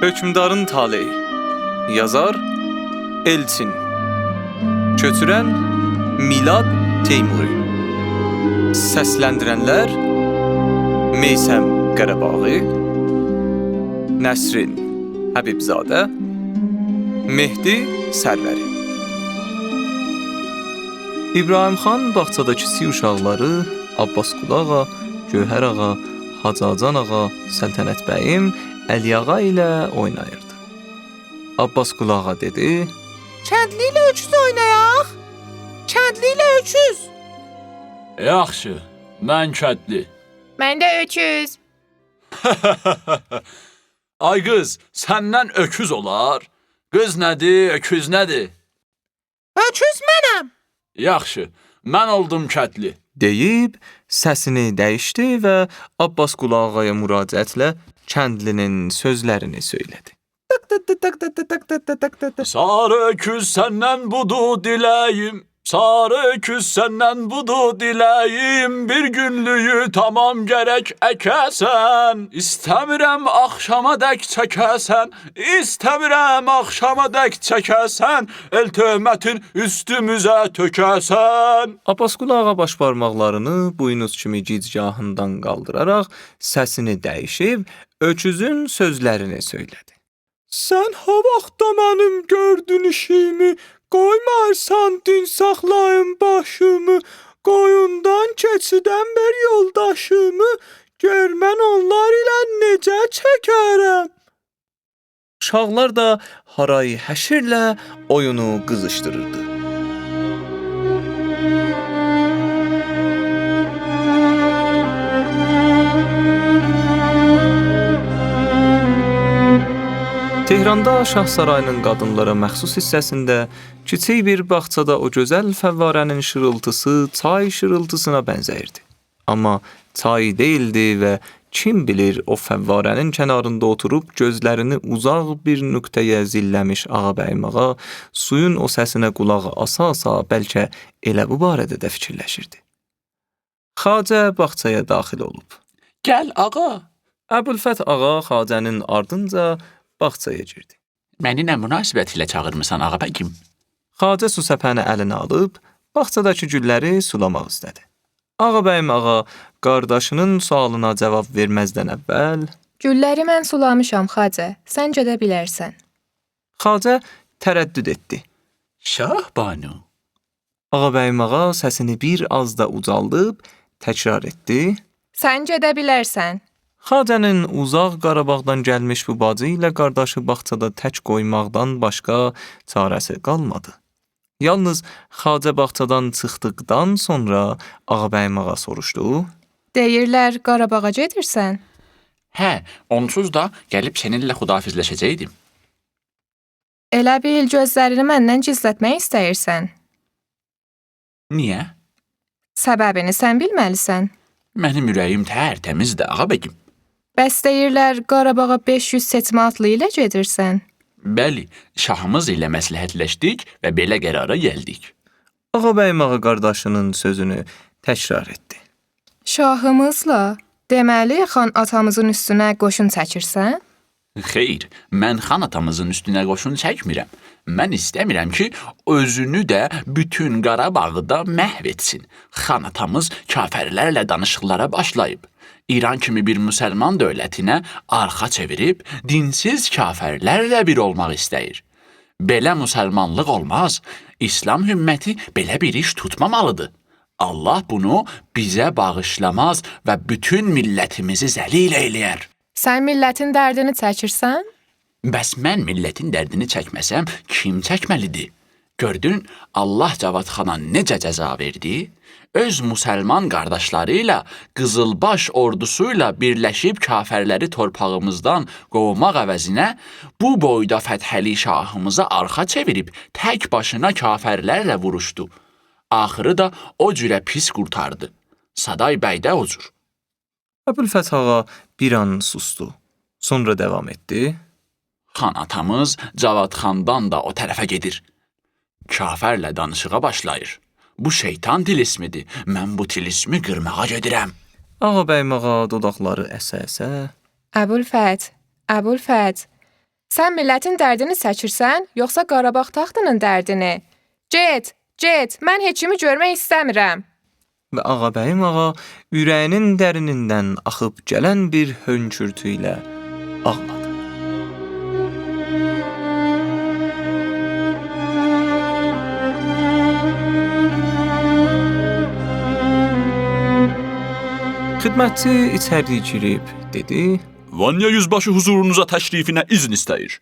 Hökmdarın taleyi. Yazar Elçin. Köçürən Milad Teymuri. Səsləndirənlər Meysəm Qarabaği, Nəsrin Həbibzadə, Mehdi Sərvəri. İbrahim xan bağçadakı si uşaqları Abbas Qulağa, Gövhər ağa, Hacıcan ağa, Səltənət bəyim, Əli ağa ilə oynayırdı. Abbas Qulağa dedi: Kəndli ilə öküz oynayaq. Kəndli ilə öküz. Yaxşı, mən kəndli. Mən də öküz. Ay qız, səndən öküz olar? Qız nədir, öküz nədir? Öküz mənəm. Yaxşı, mən oldum kəndli. deyib səsini dəyişdi və Abbas Qulağaya müraciətlə kəndlinin sözlərini söylədi. Sarı öküz səndən budur diləyim. Sarı öküz səndən budur diləyim. Bir günlüyü tamam gərək əkəsən. İstəmirəm axşama dək çəkəsən. İstəmirəm axşama dək çəkəsən. El töhmətin üstümüzə tökəsən. Abbas Qulağa baş barmaqlarını buynuz kimi gicgahından qaldıraraq səsini dəyişib öküzün sözlərini söylədi. Sən ha vaxtda mənim gördün işimi, qoymarsan din saxlayım başımı, qoyundan keçidən bir yoldaşımı, gör mən onlar ilə necə çəkərəm. Uşaqlar da haray həşirlə oyunu qızışdırırdı. Tehranda Şah Sarayının qadınlara məxsus hissəsində kiçik bir bağçada o gözəl fəvvarənin şırıltısı çay şırıltısına bənzəyirdi. Amma çay deyildi və kim bilir o fəvvarənin kənarında oturub gözlərini uzaq bir nöqtəyə zilləmiş Ağabəyim ağa suyun o səsinə qulağı asa-asa bəlkə elə bu barədə də fikirləşirdi. Xacə bağçaya daxil olub. Gəl ağa. Əbülfət ağa Xacənin ardınca bağçaya girdi. Məni nə münasibətilə çağırmısan ağa bəkim? Xacə su səpəni əlinə alıb, bağçadakı gülləri sulamaq istədi. Ağabəyim ağa qardaşının sualına cavab verməzdən əvvəl Gülləri mən sulamışam, Xacə. Sən gedə bilərsən. Xacə tərəddüd etdi. Şahbanu. Ağabəyim ağa səsini bir az da ucaldıb təkrar etdi. Sən gedə bilərsən. Xacənin uzaq Qarabağdan gəlmiş bu bacı ilə qardaşı bağçada tək qoymaqdan başqa çarəsi qalmadı. Yalnız Xacə bağçadan çıxdıqdan sonra Ağabəyim ağa soruşdu. Deyirlər Qarabağa gedirsən. Hə, onsuz da gəlib səninlə xudafizləşəcəkdim. Elə bil gözlərini məndən gizlətmək istəyirsən. Niyə? Səbəbini sən bilməlisən. Mənim ürəyim tərtəmizdir ağa bəkim. Bəs deyirlər Qarabağa 500 seçmə atlı ilə gedirsən. Bəli, şahımız ilə məsləhətləşdik və belə qərara gəldik. Ağabəyim ağa qardaşının sözünü təkrar etdi. Şahımızla, deməli xan atamızın üstünə qoşun çəkirsən? Xeyr, mən xan atamızın üstünə qoşun çəkmirəm. Mən istəmirəm ki, özünü də bütün Qarabağı da məhv etsin. Xan atamız kafirlərlə danışıqlara başlayıb. İran kimi bir müsəlman dövlətinə arxa çevirib, dinsiz kafirlərlə bir olmaq istəyir. Belə müsəlmanlıq olmaz. İslam ümməti belə bir iş tutmamalıdır. Allah bunu bizə bağışlamaz və bütün millətimizi zəlil eyləyər. Sən millətin dərdini çəkirsən? Bəs mən millətin dərdini çəkməsəm, kim çəkməlidir? Gördün, Allah Cavad xana necə cəza verdi? Öz müsəlman qardaşları ilə Qızılbaş ordusuyla birləşib kafirləri torpağımızdan qovmaq əvəzinə bu boyda Fəthəli şahımıza arxa çevirib tək başına kafirlərlə vuruşdu. Axırı da o cürə pis qurtardı. Saday bəy də o cür. Əbülfət ağa bir an sustu. Sonra davam etdi. Xan atamız Cavad xandan da o tərəfə gedir. Kafirlə danışığa başlayır. Bu şeytan tilismidir. Mən bu tilismi qırmağa gedirəm. Ağabəyim ağa dodaqları əsə-əsə. Əbülfət, Sən millətin dərdini çəkirsən, yoxsa Qarabağ taxtının dərdini? Get, mən heç kimi görmək istəmirəm. Və Ağabəyim ağa ürəyinin dərinindən axıb gələn bir hönkürtü ilə ağladı. Xidmətçi içəri girib dedi: Vanya yüzbaşı huzurunuza təşrifinə izin istəyir.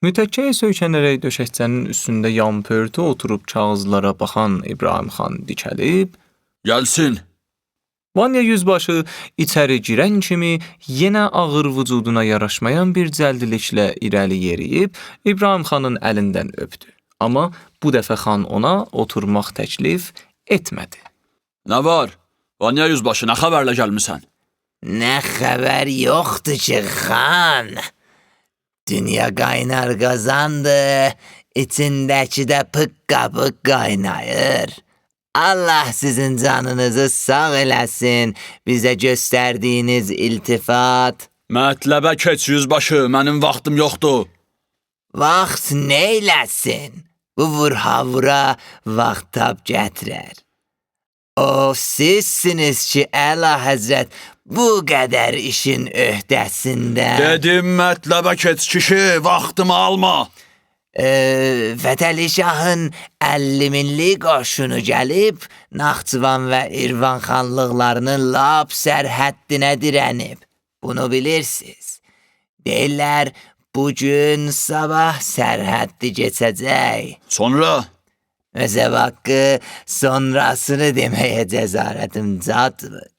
Mütəkkəyə söykənərək döşəkçənin üstündə yampörtü oturub kağızlara baxan İbrahim xan dikəlib, Gəlsin. Vanya yüzbaşı içəri girən kimi yenə ağır vücuduna yaraşmayan bir cəldiliklə irəli yeriyib İbrahim xanın əlindən öpdü. Amma bu dəfə xan ona oturmaq təklif etmədi. Nə var? Vanya yüzbaşı, nə xəbərlə gəlmisən? Nə xəbər yoxdur ki, xan. Dünya qaynar qazandı, içindəki də pıqqa-pıqqa qaynayır. Allah sizin canınızı sağ eləsin, bizə göstərdiyiniz iltifat. Mətləbə keç yüzbaşı, mənim vaxtım yoxdur. Vaxt neyləsin? Bu vurha-vura vaxt tab gətirər. O, sizsiniz ki, Əla Həzrət, bu qədər işin öhdəsində. Dedim mətləbə keç kişi, vaxtımı alma. Fətəli Şahın 50 minlik qoşunu gəlib, Naxçıvan və İrvan xanlıqlarının lap sərhəddinə dirənib. Bunu bilirsiniz. Deyirlər, bugün sabah sərhəddi keçəcək. Sonra? Özə haqqı sonrasını deməyə cəsarətim çatmır.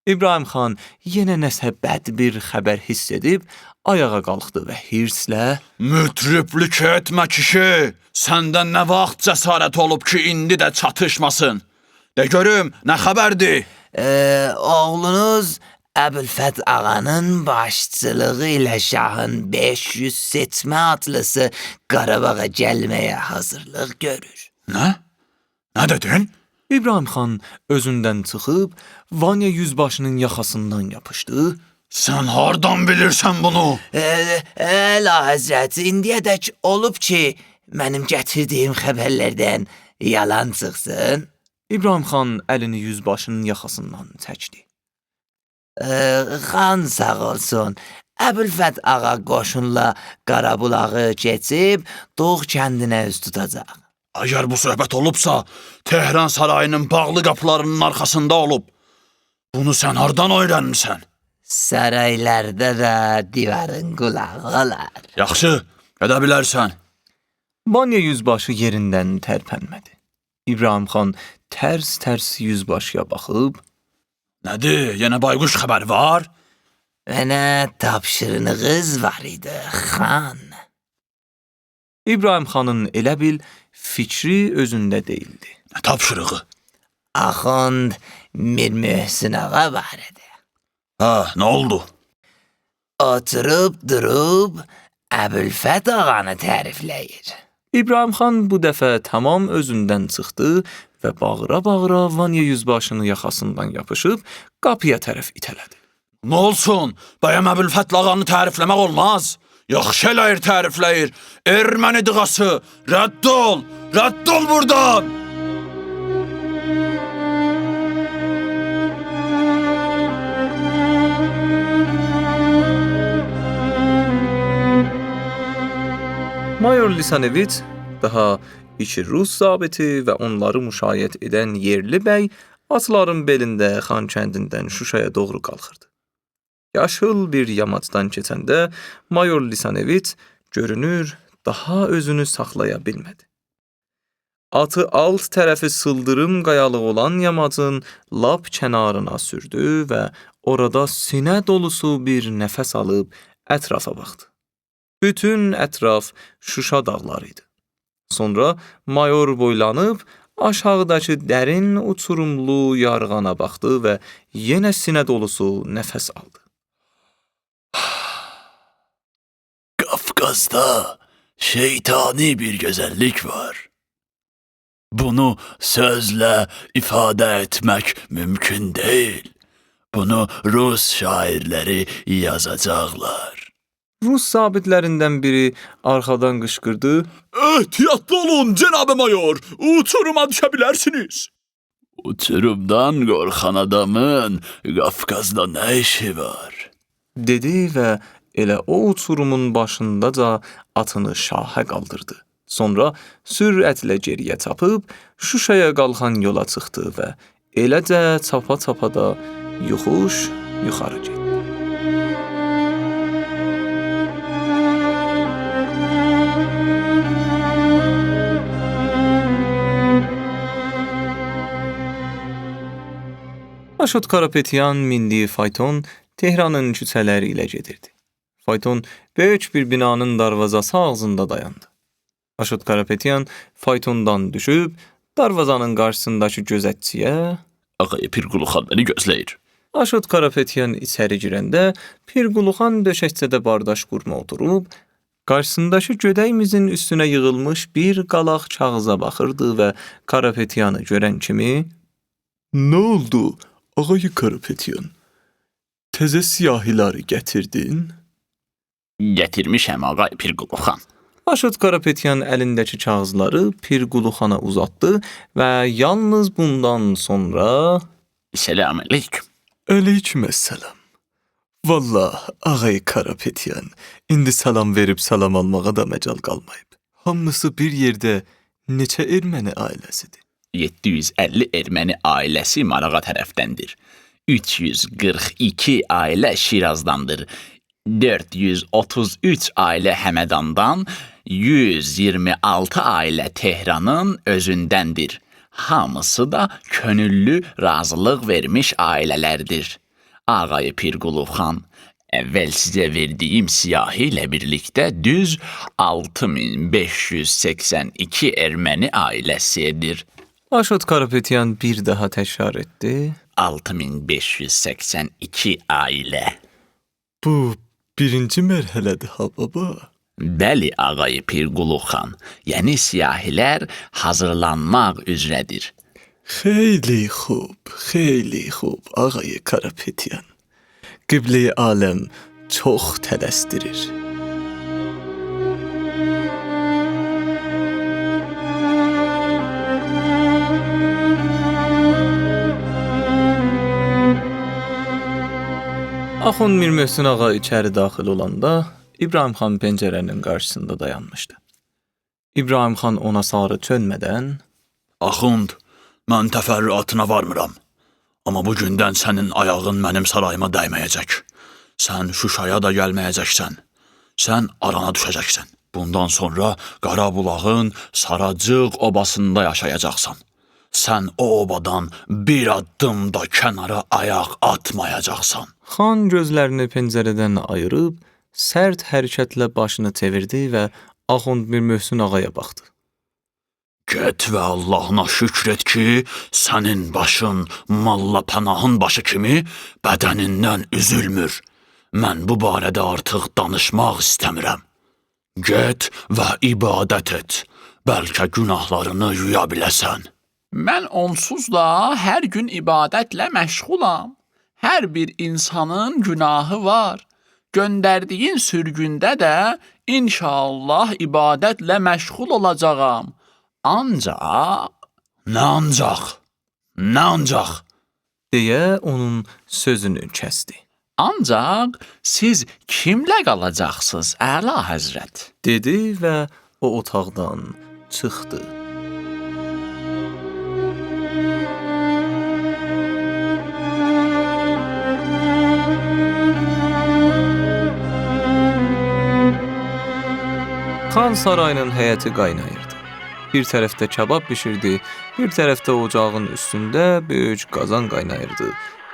İbrahim xan yenə nəsə bəd bir xəbər hiss edib ayağa qalxdı və hirslə Mütriblik etmə kişi, səndən nə vaxt cəsarət olub ki, indi də çatışmasın. De görüm, nə xəbərdir? Oğlunuz Əbülfət ağanın başçılığı ilə şahın 500 seçmə atlısı Qarabağa gəlməyə hazırlıq görür. Nə? Nə dedin? İbrahim xan özündən çıxıb Vanya yüzbaşının yaxasından yapışdı. Sən hardan bilirsən bunu? Əla Həzrət, indiyədək olub ki, mənim gətirdiyim xəbərlərdən yalan çıxsın. İbrahim xan əlini yüzbaşının yaxasından çəkdi. Xan sağ olsun, Əbülfət ağa qoşunla Qarabulağı keçib, Doğ kəndinə üz tutacaq. Əgər bu söhbət olubsa, Tehran sarayının bağlı qapılarının arxasında olub. Bunu sən hardan öyrənmisən? Saraylarda da divarın qulağı olar. Yaxşı, gedə bilərsən. Vanya yüzbaşı yerindən tərpənmədi. İbrahim xan tərs-tərs yüzbaşıya baxıb, Nədir, yenə bayquş xəbər var? Mənə tapşırığınız var idi, xan. İbrahim xanın elə bil fikri özündə deyildi. Nə tapşırığı? Axund Mir Möhsin ağa barədə. Nə oldu? Oturub durub Əbülfət ağanı tərifləyir. İbrahim xan bu dəfə tamam özündən çıxdı və bağıra-bağıra Vanya yüzbaşını yaxasından yapışıb qapıya tərəf itələdi. Nə olsun? Bəyəm Əbülfət ağanı tərifləmək olmaz? Yaxşı eləyir tərifləyir. Erməni dığası, rədd ol buradan! Mayor Lisanevit, daha iki Rus zabiti və onları müşayiət edən yerli bəy atların belində Xan kəndindən Şuşaya doğru qalxırdı. Yaşıl bir yamacdan keçəndə Mayor Lisanevit görünür daha özünü saxlaya bilmədi. Atı alt tərəfi sıldırım qayalıq olan yamacın lap kənarına sürdü və orada sinə dolusu bir nəfəs alıb ətrafa baxdı. Bütün ətraf Şuşa dağları idi. Sonra mayor boylanıb aşağıdakı dərin uçurumlu yarğana baxdı və yenə sinə dolusu nəfəs aldı. Qafqazda şeytani bir gözəllik var. Bunu sözlə ifadə etmək mümkün deyil. Bunu Rus şairləri yazacaqlar. Rus zabitlərindən biri arxadan qışqırdı. Ehtiyatlı olun Cenab-ı Mayor. Uçuruma düşebilirsiniz. Uçurumdan korkan adamın Kafkaz'da ne işi var? Dedi və elə o uçurumun başındaca atını şahə qaldırdı. Sonra sürətlə geriyə çapıb Şuşaya qalxan yola çıxdı və eləcə çapa-çapa da yuxuş yuxarı getdi. Aşot Karapetyan mindiyi fayton Tehranın küçələri ilə gedirdi. Fayton böyük bir binanın darvazası ağzında dayandı. Aşot Karapetyan faytondan düşüb darvazanın qarşısındakı gözətçiyə Ağay Pirquluxan beni gözləyir. Aşot Karapetyan içəri girəndə Pirquluxan döşəkçədə bardaş qurma oturub, qarşısındakı gödəymizin üstünə yığılmış bir qalaq kağıza baxırdı və Karapetyanı görən kimi "Nə oldu, ağay Karapetyan? Təzə siyahiləri gətirdin?" Getirmişəm ağay Pirquluxan. Aşot Karapetyan əlindəki kağızları Pirquluxana uzatdı və yalnız bundan sonra Selamünaleyküm. Aleykümselam. Vallah, ağay Karapetyan, indi salam verib salam almağa da məcal qalmayıb. Hamısı bir yerdə neçə erməni ailəsidir? 750 erməni ailəsi Marağa tərəfdəndir. 342 ailə Şirazdandır. 433 ailə Həmədandan, 126 ailə Tehranın özündəndir. Hamısı da könüllü razılıq vermiş ailələrdir. Ağay Pirquluxan, əvvəl sizə verdiyim siyahi ilə birlikdə düz 6582 erməni ailəsidir. Aşot Karapetyan bir daha təkrar etdi. 6582 ailə. Bu birinci mərhələdir ha baba. Bəli, ağay Pirquluxan, yəni siyahilər hazırlanmaq üzrədir. Xeyli xub, ağay Karapetyan. Qiblə-i aləm çox tələsdirir. Axund Mir Möhsün ağa içəri daxil olanda İbrahim xan pəncərənin qarşısında dayanmışdı. İbrahim xan ona sarı çönmədən Axund, mən təfərrüatına varmıram. Amma bu gündən sənin ayağın mənim sarayıma dəyməyəcək. Sən Şuşaya da gəlməyəcəksən. Sən arana düşəcəksən. Bundan sonra Qarabulağın Saracıq obasında yaşayacaqsan. Sən o obadan bir addım da kənara ayaq atmayacaqsan. xan gözlərini pəncərədən ayırıb sərt hərəkətlə başını çevirdi və Axund Mir Möhsün ağaya baxdı. Get və Allahına şükr et ki, sənin başın Malla Pənahın başı kimi bədənindən üzülmür. Mən bu barədə artıq danışmaq istəmirəm. Get və ibadət et. Bəlkə günahlarını yuya biləsən. Mən onsuz da hər gün ibadətlə məşğulam. Hər bir insanın günahı var. Göndərdiyin sürgündə də inşallah ibadətlə məşğul olacağam. Ancaq... Nə ancaq? deyə onun sözünü kəsdi. Ancaq siz kimlə qalacaqsınız, Əla Həzrət? Dedi və o otaqdan çıxdı. Xan sarayının həyəti qaynayırdı. Bir tərəfdə kabab bişirdi, bir tərəfdə ocağın üstündə böyük qazan qaynayırdı.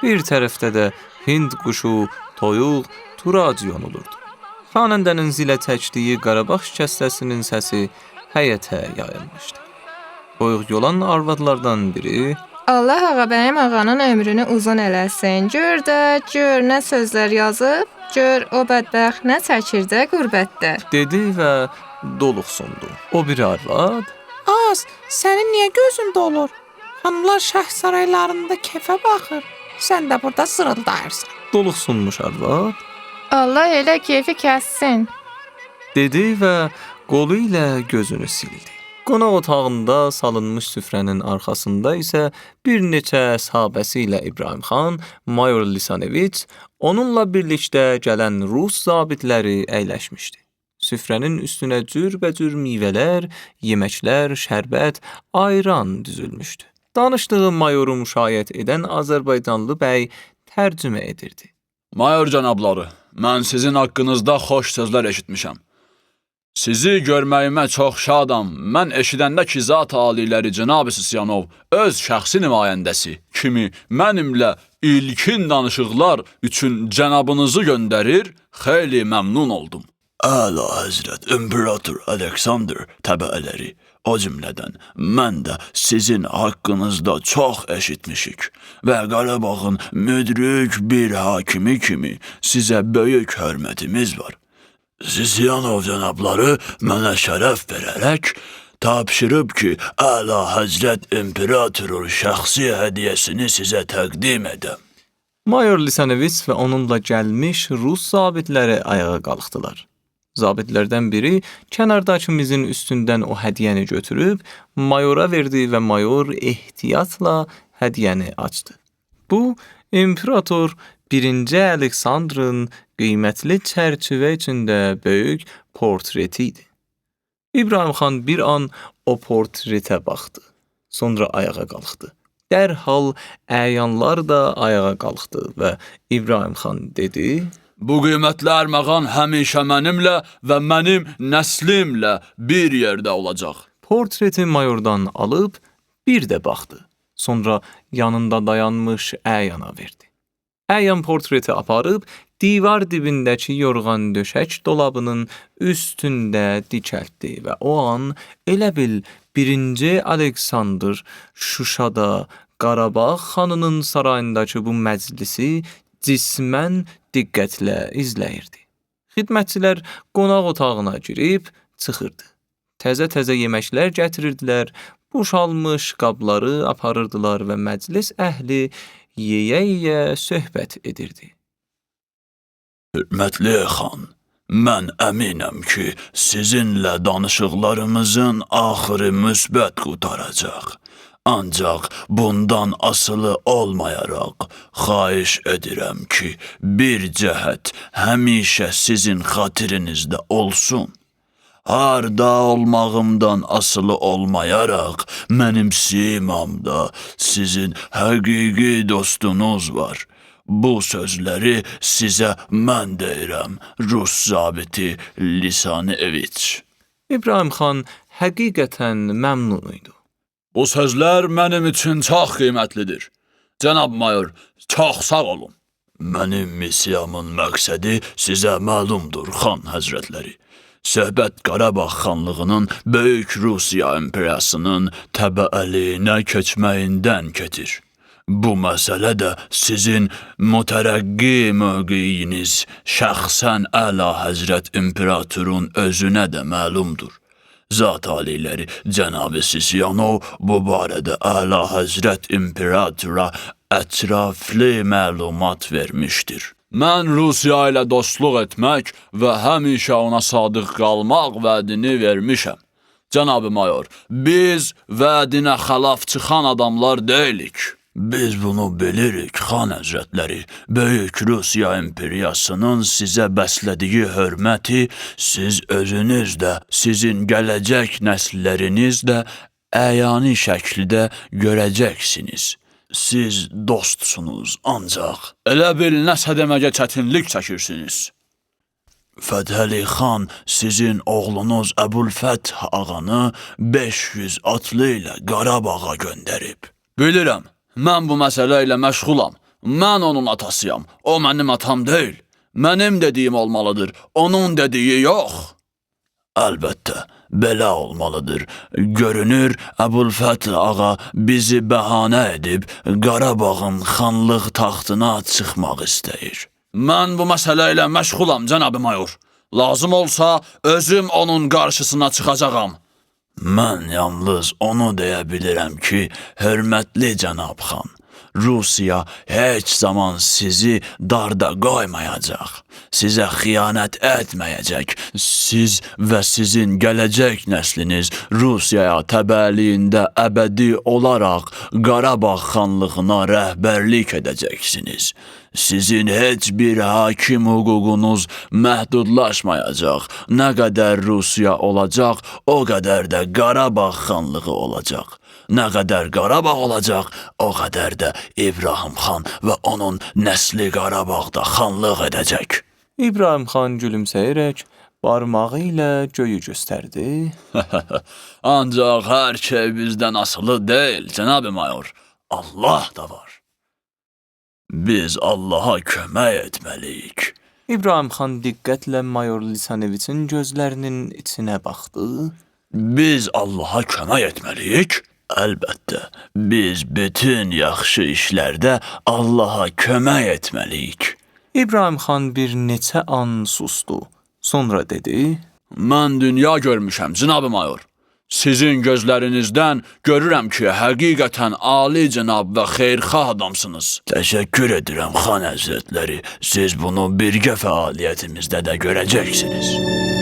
Bir tərəfdə də Hind quşu, toyuq, turac yonulurdu. Xanəndənin zilə çəkdiyi Qarabağ şikəstəsinin səsi həyətə yayılmışdı. Toyuq yolan arvadlardan biri Allah ağa bəyim ağanın ömrünü uzun eləsin. Gör də, gör nə sözlər yazıb, gör o bədbəxt nə çəkir də qürbətdə. dedi və doluqsundu. O biri arvad Az, sənin niyə gözün dolur? Xanımlar şah saraylarında kefə baxır. Sən də burada zırıldayırsan. doluqsunmuş arvad Allah elə keyfi kəssin. dedi və qolu ilə gözünü sildi. Qonaq otağında salınmış süfrənin arxasında isə bir neçə sahabəsi ilə İbrahim xan, Mayor Lisaneviç, onunla birlikdə gələn Rus zabitləri əyləşmişdi. Süfrənin üstünə cürbəcür meyvələr, yeməklər, şərbət, ayran düzülmüşdü. Danışdığı mayoru müşayiət edən Azərbaycanlı bəy tərcümə edirdi. Mayor cənabları, mən sizin haqqınızda xoş sözlər eşitmişəm. Sizi görməyimə çox şadam. Mən eşidəndə ki, zat aliləri Cənab-ı Sisyanov öz şəxsi nümayəndəsi kimi mənimlə ilkin danışıqlar üçün cənabınızı göndərir, xeyli məmnun oldum. Əla Həzrət İmperator Aleksandr təbəələri, o cümlədən mən də sizin haqqınızda çox eşitmişik və Qarabağın müdrik bir hakimi kimi sizə böyük hörmətimiz var. Sisyanov cənabları mənə şərəf verərək tapşırıb ki, Əla Həzrət İmperatorun şəxsi hədiyyəsini sizə təqdim edəm. Mayor Lisaneviç və onunla gəlmiş Rus zabitləri ayağa qalxdılar. Zabitlərdən biri kənardakımızın üstündən o hədiyyəni götürüb mayora verdi və mayor ehtiyatla hədiyyəni açdı. Bu, İmperator 1-ci Aleksandrın qiymətli çərçivə içində böyük portreti idi. İbrahim xan bir an o portretə baxdı. Sonra ayağa qalxdı. Dərhal əyanlar da ayağa qalxdı və İbrahim xan dedi: Bu qiymətli ərməğan həmişə mənimlə və mənim nəslimlə bir yerdə olacaq. Portreti mayordan alıb bir də baxdı. Sonra yanında dayanmış əyana verdi. Əyan portreti aparıb divar dibindəki yorğan döşək dolabının üstündə dikəltdi və o an elə bil 1-ci Aleksandr Şuşada Qarabağ xanının sarayındakı bu məclisi cismən diqqətlə izləyirdi. Xidmətçilər qonaq otağına girib çıxırdı. Təzə-təzə yeməklər gətirirdilər, boşalmış qabları aparırdılar və məclis əhli yeyə-yeyə söhbət edirdi. Hörmətli xan, mən əminəm ki, sizinlə danışıqlarımızın axırı müsbət qutaracaq. Ancaq bundan asılı olmayaraq, xahiş edirəm ki, bir cəhət həmişə sizin xatirinizdə olsun. Harda olmağımdan asılı olmayaraq, mənim simamda sizin həqiqi dostunuz var. Bu sözləri sizə mən deyirəm, Rus zabiti Lisaneviç. İbrahim xan həqiqətən məmnun idi. Bu sözlər mənim üçün çox qiymətlidir. Cənab mayor, çox sağ olun. Mənim missiyamın məqsədi sizə məlumdur, xan həzrətləri. Söhbət Qarabağ xanlığının Böyük Rusiya imperiyasının təbəəliyinə keçməyindən gedir. Bu məsələ də sizin mütərəqqi mövqeyiniz şəxsən Əla Həzrət İmperatorun özünə də məlumdur. Zat aliləri Cənab-ı Sisyanov bu barədə Əla Həzrət İmperatora ətraflı məlumat vermişdir. Mən Rusiya ilə dostluq etmək və həmişə ona sadıq qalmaq vədini vermişəm. Cənab-ı mayor, biz vədinə xəlaf çıxan adamlar deyilik. Biz bunu bilirik, xan həzrətləri. Böyük Rusiya imperiyasının sizə bəslədiyi hörməti siz özünüz də, sizin gələcək nəsilləriniz də əyani şəkildə görəcəksiniz. Siz dostsunuz, ancaq elə bil nəsə deməyə çətinlik çəkirsiniz. Fətəli xan sizin oğlunuz Əbülfəth ağanı 500 atlı ilə Qarabağa göndərib. Bilirəm, mən bu məsələ ilə məşğulam. Mən onun atasıyam, o mənim atam deyil. Mənim dediyim olmalıdır, onun dediyi yox. Əlbəttə, belə olmalıdır. Görünür, Əbülfəth ağa bizi bəhanə edib Qarabağın xanlıq taxtına çıxmaq istəyir. Mən bu məsələ ilə məşğulam, cənab mayor. Lazım olsa, özüm onun qarşısına çıxacağam. Mən yalnız onu deyə bilirəm ki, hörmətli cənab xan, Rusiya heç zaman sizi darda qoymayacaq. Sizə xiyanət etməyəcək. Siz və sizin gələcək nəsliniz Rusiyaya təbəəliyində əbədi olaraq Qarabağ xanlığına rəhbərlik edəcəksiniz. Sizin heç bir hakim hüququnuz məhdudlaşmayacaq. Nə qədər Rusiya olacaq, o qədər də Qarabağ xanlığı olacaq. Nə qədər Qarabağ olacaq, o qədər də İbrahim xan və onun nəsli Qarabağda xanlıq edəcək. İbrahim xan gülümsəyərək barmağı ilə göyü göstərdi. Ancaq hər şey bizdən asılı deyil, cənab-ı mayor. Allah da var. Biz Allaha kömək etməliyik. İbrahim xan diqqətlə mayor Lisaneviçin gözlərinin içinə baxdı. Biz Allaha kömək etməliyik. Əlbəttə, biz bütün yaxşı işlərdə Allaha kömək etməliyik. İbrahim xan bir neçə an susdu. Sonra dedi: Mən dünya görmüşəm, cənab-ı mayor. Sizin gözlərinizdən görürəm ki, həqiqətən ali cənab və xeyirxah adamsınız. Təşəkkür edirəm, xan həzrətləri. Siz bunu birgə fəaliyyətimizdə də görəcəksiniz.